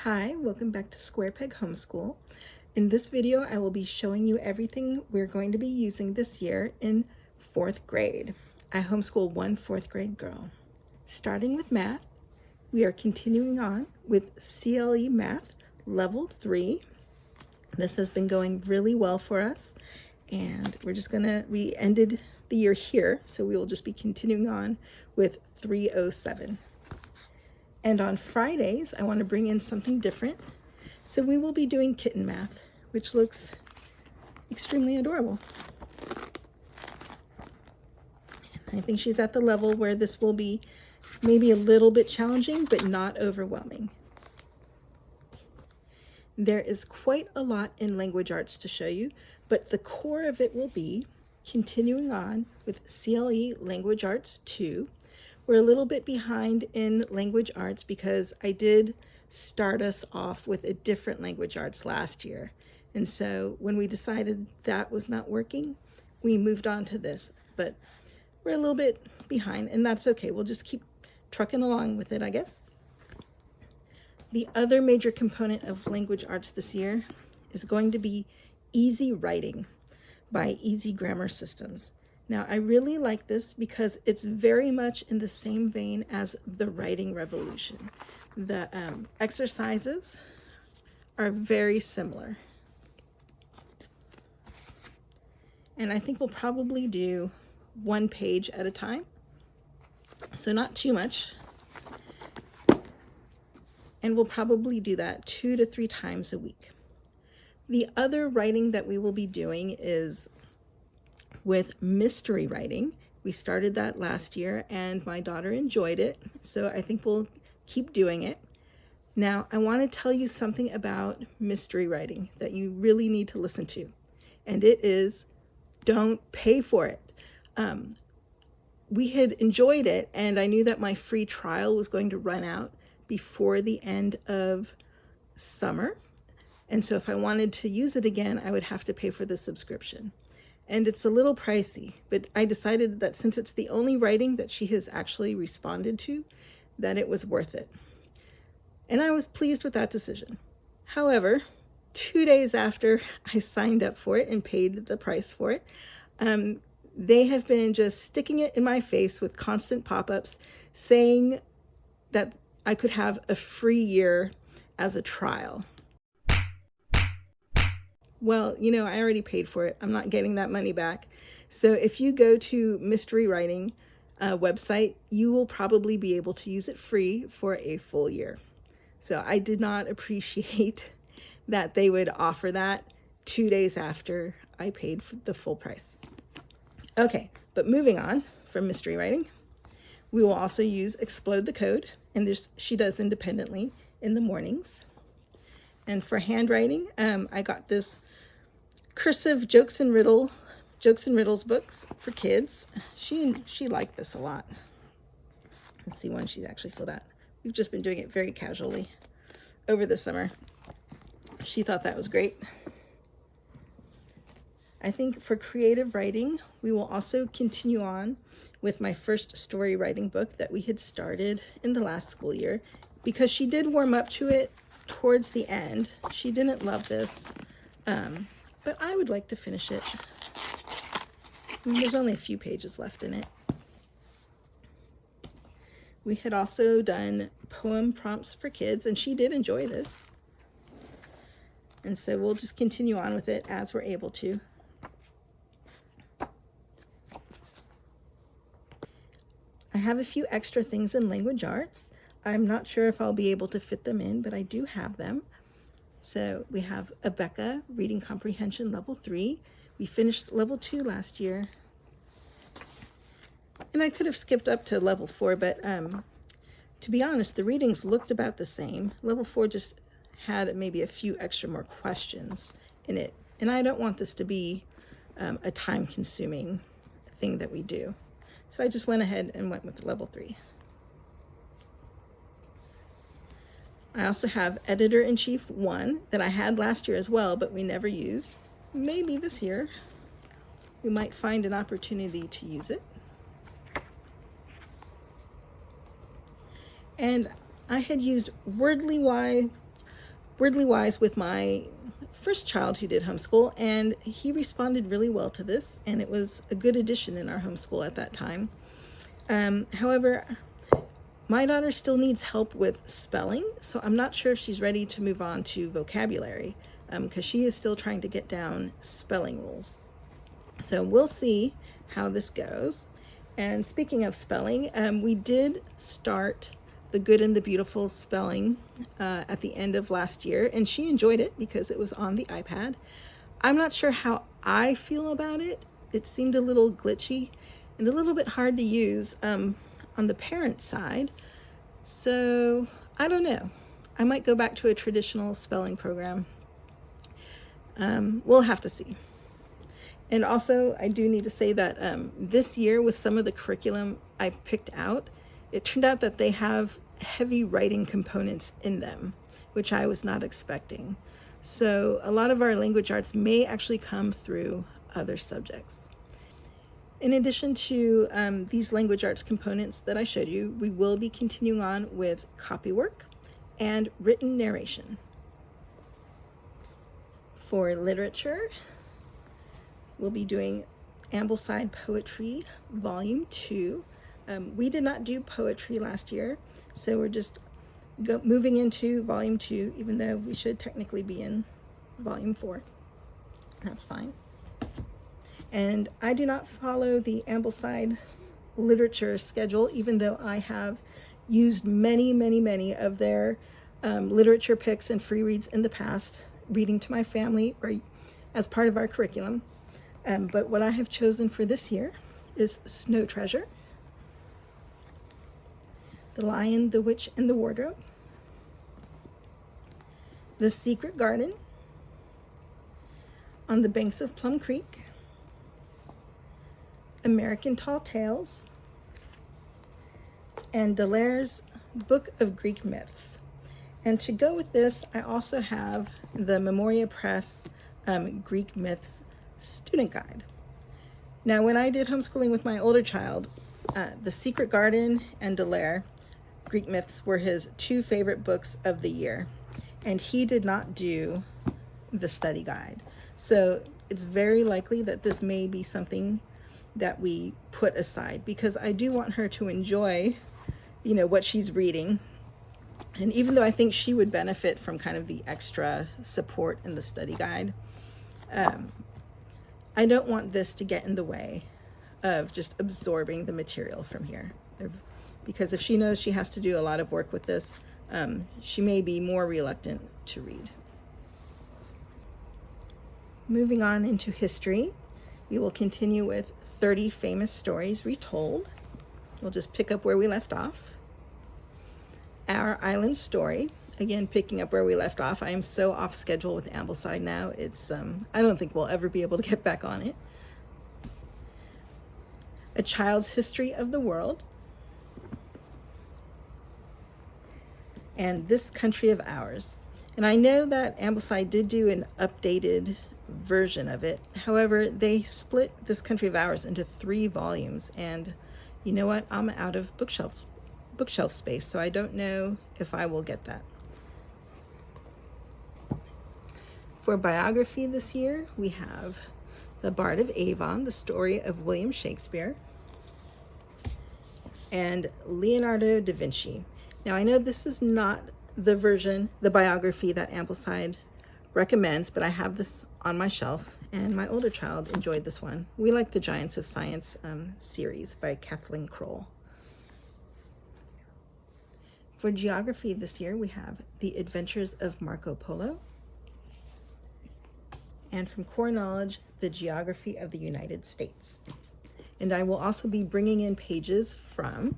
Hi, welcome back to Square Peg Homeschool. In this video, I will be showing you everything we're going to be using this year in 4th grade. I homeschool one 4th grade girl. Starting with math, we are continuing on with CLE Math Level 3. This has been going really well for us, and we ended the year here, so we will just be continuing on with 307. And on Fridays, I want to bring in something different. So we will be doing kitten math, which looks extremely adorable. I think she's at the level where this will be maybe a little bit challenging, but not overwhelming. There is quite a lot in language arts to show you, but the core of it will be continuing on with CLE Language Arts 2. We're a little bit behind in language arts because I did start us off with a different language arts last year. And so when we decided that was not working, we moved on to this. But we're a little bit behind, and that's okay. We'll just keep trucking along with it, I guess. The other major component of language arts this year is going to be Easy Writing by Easy Grammar Systems. Now, I really like this because it's very much in the same vein as the writing revolution. The exercises are very similar. And I think we'll probably do one page at a time, so not too much. And we'll probably do that 2 to 3 times a week. The other writing that we will be doing is with mystery writing. We started that last year and my daughter enjoyed it, so I think we'll keep doing it. Now, I want to tell you something about mystery writing that you really need to listen to, and it is don't pay for it. We had enjoyed it, and I knew that my free trial was going to run out before the end of summer, and so if I wanted to use it again, I would have to pay for the subscription. And it's a little pricey, but I decided that since it's the only writing that she has actually responded to, that it was worth it. And I was pleased with that decision. However, 2 days after I signed up for it and paid the price for it, they have been just sticking it in my face with constant pop-ups saying that I could have a free year as a trial. Well, you know, I already paid for it. I'm not getting that money back. So if you go to Mystery Writing website, you will probably be able to use it free for a full year. So I did not appreciate that they would offer that 2 days after I paid for the full price. Okay, but moving on from Mystery Writing, we will also use Explode the Code, and this she does independently in the mornings. And for handwriting, I got this cursive jokes and riddles books for kids. She liked this a lot. Let's see one she actually filled out. We've just been doing it very casually over the summer. She thought that was great. I think for creative writing, we will also continue on with my first story writing book that we had started in the last school year, because she did warm up to it towards the end. She didn't love this, but I would like to finish it. There's only a few pages left in it. We had also done poem prompts for kids, and she did enjoy this. And so we'll just continue on with it as we're able to. I have a few extra things in language arts. I'm not sure if I'll be able to fit them in, but I do have them. So we have Abeka Reading Comprehension Level 3. We finished Level 2 last year. And I could have skipped up to Level 4, but to be honest, the readings looked about the same. Level 4 just had maybe a few extra more questions in it. And I don't want this to be a time-consuming thing that we do. So I just went ahead and went with Level 3. I also have Editor-in-Chief 1 that I had last year as well, but we never used. Maybe this year we might find an opportunity to use it. And I had used Wordly Wordly Wise with my first child who did homeschool, and he responded really well to this, and it was a good addition in our homeschool at that time. However, my daughter still needs help with spelling, so I'm not sure if she's ready to move on to vocabulary, because she is still trying to get down spelling rules. So we'll see how this goes. And speaking of spelling, we did start The Good and the Beautiful spelling at the end of last year, and she enjoyed it because it was on the iPad. I'm not sure how I feel about it. It seemed a little glitchy and a little bit hard to use on the parent side. So I don't know. I might go back to a traditional spelling program. We'll have to see. And also, I do need to say that this year, with some of the curriculum I picked out, it turned out that they have heavy writing components in them, which I was not expecting. So a lot of our language arts may actually come through other subjects. In addition to these language arts components that I showed you, we will be continuing on with copywork and written narration. For literature, we'll be doing Ambleside Poetry Volume 2. We did not do poetry last year, so we're just moving into Volume 2, even though we should technically be in Volume 4. That's fine. And I do not follow the Ambleside literature schedule, even though I have used many of their literature picks and free reads in the past, reading to my family or as part of our curriculum. But what I have chosen for this year is Snow Treasure, The Lion, the Witch, and the Wardrobe, The Secret Garden, On the Banks of Plum Creek, American Tall Tales, and Delaire's Book of Greek Myths. And to go with this, I also have the Memoria Press Greek Myths Student Guide. Now, when I did homeschooling with my older child, The Secret Garden and Delaire Greek Myths were his two favorite books of the year, and he did not do the study guide. So it's very likely that this may be something that we put aside, because I do want her to enjoy, what she's reading. And even though I think she would benefit from kind of the extra support in the study guide, I don't want this to get in the way of just absorbing the material from here. Because if she knows she has to do a lot of work with this, she may be more reluctant to read. Moving on into history, we will continue with 30 Famous Stories Retold. We'll just pick up where we left off. Our Island Story, again, picking up where we left off. I am so off schedule with Ambleside now. It's I don't think we'll ever be able to get back on it. A Child's History of the World, and This Country of Ours. And I know that Ambleside did do an updated version of it. However, they split This Country of Ours into 3 volumes, and you know what? I'm out of bookshelf space, so I don't know if I will get that. For biography this year, we have The Bard of Avon, the story of William Shakespeare, and Leonardo da Vinci. Now, I know this is not the biography that Ambleside recommends, but I have this on my shelf, and my older child enjoyed this one. We like the Giants of Science series by Kathleen Kroll. For geography this year, we have The Adventures of Marco Polo, and from Core Knowledge, The Geography of the United States. And I will also be bringing in pages from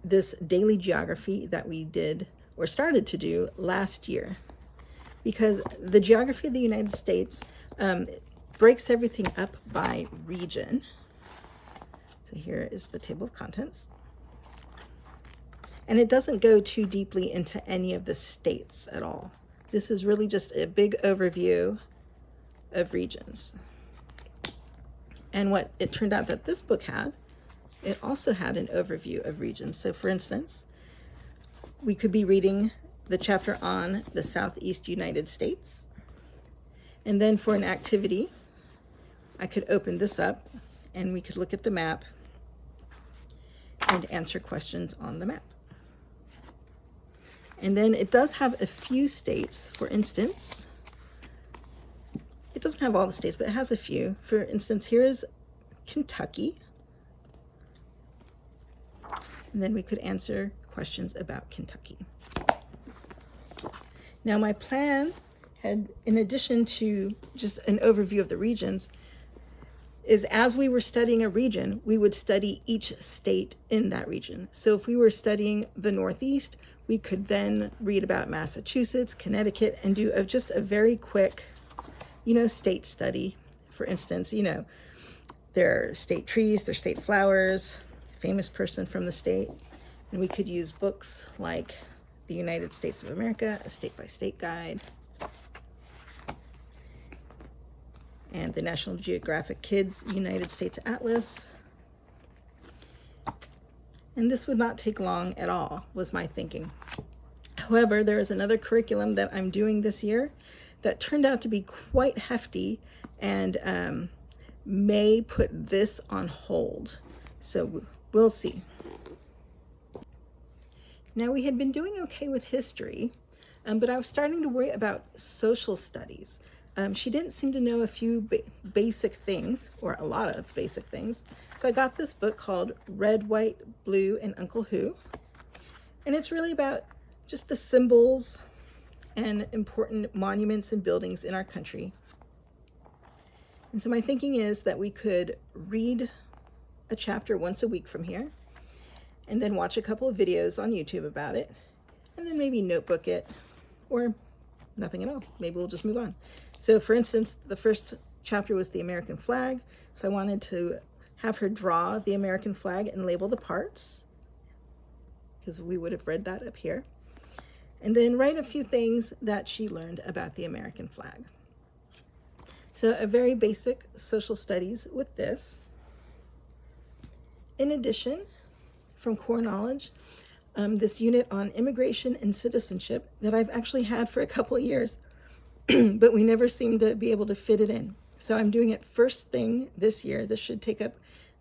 this daily geography that we did or started to do last year, because the geography of the United States breaks everything up by region. So here is the table of contents. And it doesn't go too deeply into any of the states at all. This is really just a big overview of regions. And what it turned out that this book had, it also had an overview of regions. So for instance, we could be reading the chapter on the Southeast United States. And then for an activity, I could open this up and we could look at the map and answer questions on the map. And then it does have a few states. For instance, it doesn't have all the states, but it has a few. For instance, here is Kentucky. And then we could answer questions about Kentucky. Now my plan had, in addition to just an overview of the regions, is as we were studying a region, we would study each state in that region. So if we were studying the Northeast, we could then read about Massachusetts, Connecticut, and do just a very quick, state study. For instance, their state trees, their state flowers, famous person from the state. And we could use books like The United States of America, a state-by-state guide, and the National Geographic Kids United States Atlas. And this would not take long at all, was my thinking. However, there is another curriculum that I'm doing this year that turned out to be quite hefty and may put this on hold. So we'll see. Now, we had been doing okay with history, but I was starting to worry about social studies. She didn't seem to know a few basic things, or a lot of basic things. So I got this book called Red, White, Blue, and Uncle Who. And it's really about just the symbols and important monuments and buildings in our country. And so my thinking is that we could read a chapter once a week from here, and then watch a couple of videos on YouTube about it, and then maybe notebook it, or nothing at all. Maybe we'll just move on. So for instance, the first chapter was the American flag. So I wanted to have her draw the American flag and label the parts, because we would have read that up here. And then write a few things that she learned about the American flag. So a very basic social studies with this. In addition, from Core Knowledge, this unit on immigration and citizenship that I've actually had for a couple of years, but we never seem to be able to fit it in. So I'm doing it first thing this year. This should take up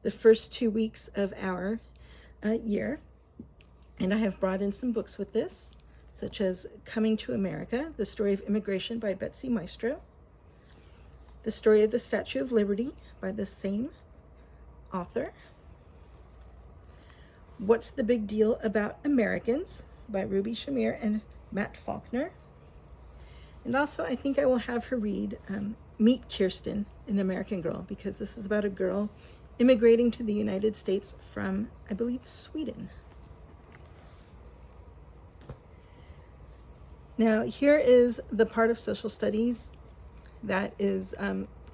the first 2 weeks of our year. And I have brought in some books with this, such as Coming to America, The Story of Immigration by Betsy Maestro, The Story of the Statue of Liberty by the same author, What's the Big Deal About Americans by Ruby Shamir and Matt Faulkner. And also, I think I will have her read Meet Kirsten, an American Girl, because this is about a girl immigrating to the United States from, I believe, Sweden. Now, here is the part of social studies that is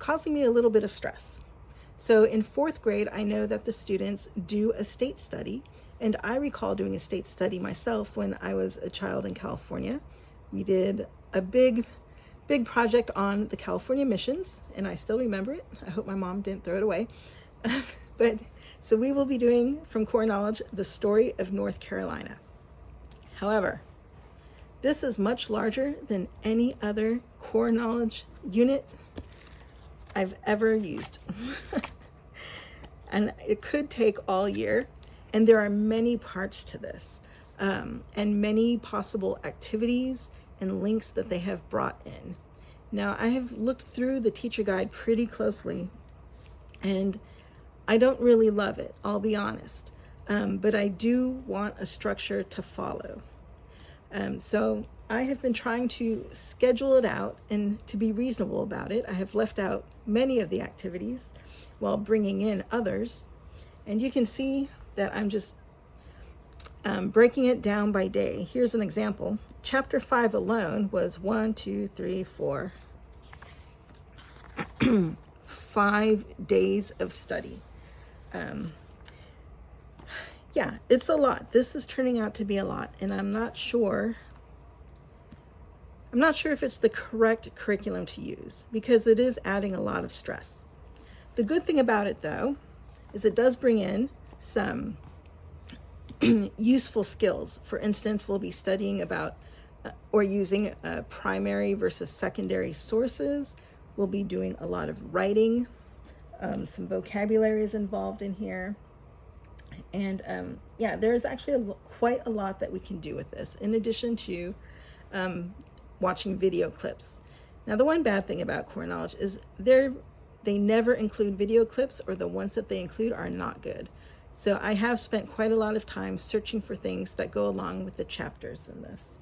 causing me a little bit of stress. So in 4th grade, I know that the students do a state study, and I recall doing a state study myself when I was a child in California. We did a big project on the California missions, and I still remember it. I hope my mom didn't throw it away. But so we will be doing, from Core Knowledge, the story of North Carolina. However, this is much larger than any other Core Knowledge unit I've ever used. And it could take all year. And there are many parts to this, and many possible activities and links that they have brought in. Now, I have looked through the teacher guide pretty closely, and I don't really love it, I'll be honest. But I do want a structure to follow. So I have been trying to schedule it out and to be reasonable about it. I have left out many of the activities while bringing in others. And you can see that I'm just breaking it down by day. Here's an example. Chapter 5 alone was 5 days of study. Yeah, it's a lot. This is turning out to be a lot, and I'm not sure if it's the correct curriculum to use, because it is adding a lot of stress. The good thing about it, though, is it does bring in some useful skills. For instance, we'll be studying about or using primary versus secondary sources. We'll be doing a lot of writing. Some vocabulary is involved in here. And yeah, there's actually quite a lot that we can do with this, in addition to watching video clips. Now, the one bad thing about Core Knowledge is they never include video clips, or the ones that they include are not good. So I have spent quite a lot of time searching for things that go along with the chapters in this.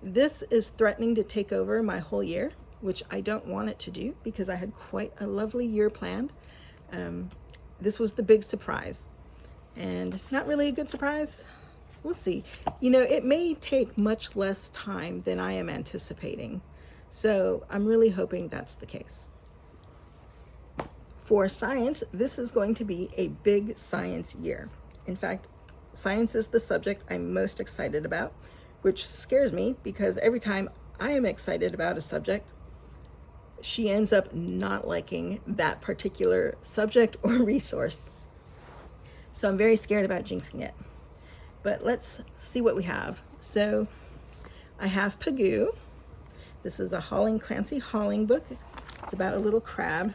This is threatening to take over my whole year, which I don't want it to do because I had quite a lovely year planned. This was the big surprise, and not really a good surprise. We'll see. You know, it may take much less time than I am anticipating. So I'm really hoping that's the case. For science, this is going to be a big science year. In fact, science is the subject I'm most excited about, which scares me because every time I am excited about a subject, she ends up not liking that particular subject or resource. So I'm very scared about jinxing it. But let's see what we have. So I have Pagoo. This is a Clancy Halling book. It's about a little crab.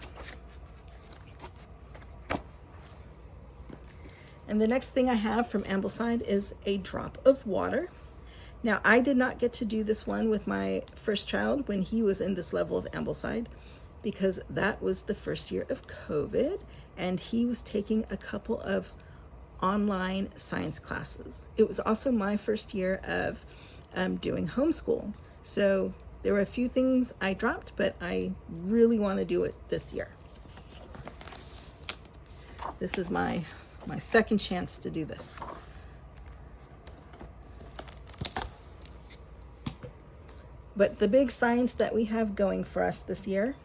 And the next thing I have from Ambleside is A Drop of Water. Now, I did not get to do this one with my first child when he was in this level of Ambleside, because that was the first year of COVID, and he was taking a couple of online science classes. It was also my first year of doing homeschool. So there were a few things I dropped, but I really want to do it this year. This is my second chance to do this. But the big science that we have going for us this year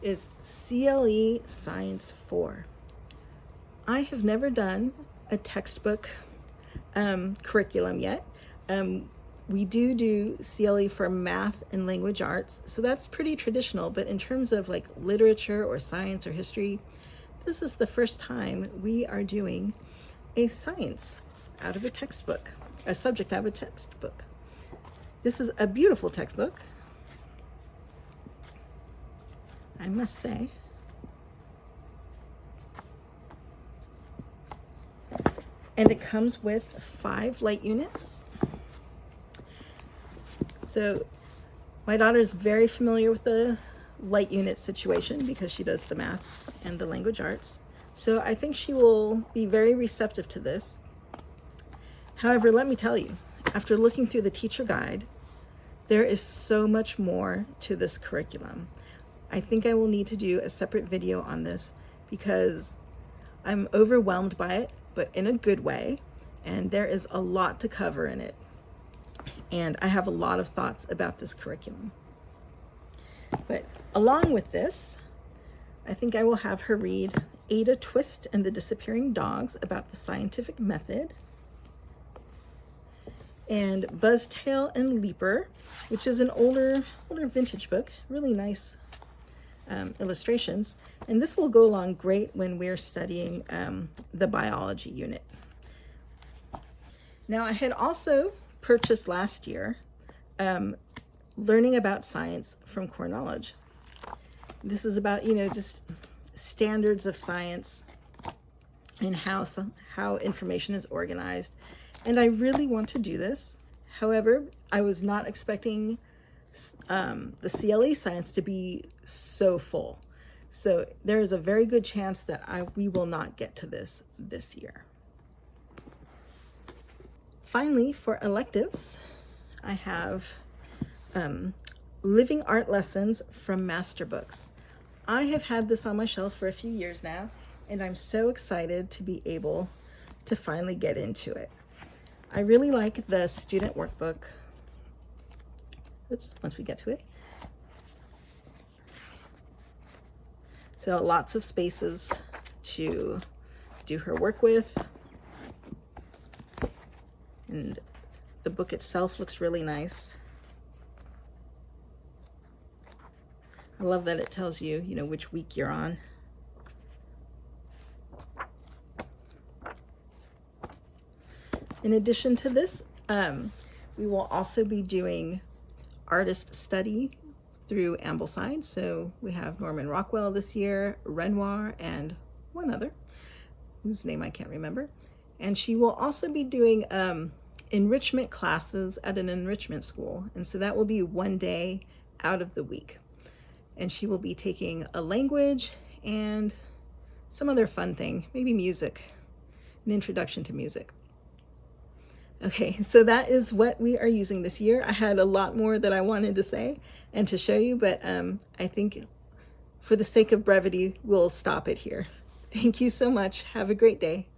is CLE Science 4. I have never done a textbook curriculum yet. We do CLE for math and language arts, so that's pretty traditional, but in terms of like literature or science or history, this is the first time we are doing a science out of a textbook, a subject out of a textbook. This is a beautiful textbook, I must say. And it comes with 5 light units. So my daughter is very familiar with the light unit situation because she does the math and the language arts. So I think she will be very receptive to this. However, let me tell you, after looking through the teacher guide, there is so much more to this curriculum. I think I will need to do a separate video on this because I'm overwhelmed by it, but in a good way, and there is a lot to cover in it. And I have a lot of thoughts about this curriculum. But along with this, I think I will have her read Ada Twist and the Disappearing Dogs about the scientific method, and Buzztail and Leaper, which is an older vintage book, really nice illustrations. And this will go along great when we're studying the biology unit. Now, I had also purchased last year Learning About Science from Core Knowledge. This is about, just standards of science and how information is organized. And I really want to do this. However, I was not expecting the CLE science to be so full. So there is a very good chance that we will not get to this year. Finally, for electives, I have Living Art Lessons from Master Books. I have had this on my shelf for a few years now, and I'm so excited to be able to finally get into it. I really like the student workbook. Oops, once we get to it. So lots of spaces to do her work with. And the book itself looks really nice. I love that it tells you, which week you're on. In addition to this, We will also be doing artist study through Ambleside. So we have Norman Rockwell this year, Renoir, and one other whose name I can't remember. And she will also be doing enrichment classes at an enrichment school. And so that will be one day out of the week. And she will be taking a language and some other fun thing, maybe music, an introduction to music. Okay, so that is what we are using this year. I had a lot more that I wanted to say and to show you, but I think for the sake of brevity, we'll stop it here. Thank you so much. Have a great day.